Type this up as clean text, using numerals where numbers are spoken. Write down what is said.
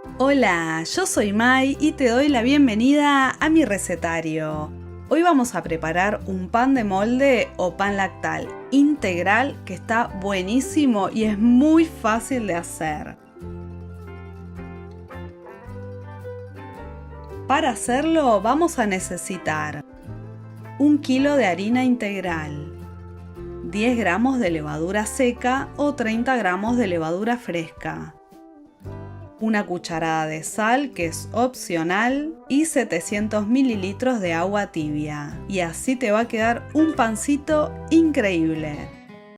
Hola, yo soy Mai y te doy la bienvenida a mi recetario. Hoy vamos a preparar un pan de molde o pan lactal integral que está buenísimo y es muy fácil de hacer. Para hacerlo vamos a necesitar 1 kilo de harina integral, 10 gramos de levadura seca o 30 gramos de levadura fresca, una cucharada de sal que es opcional y 700 mililitros de agua tibia. Y así te va a quedar un pancito increíble.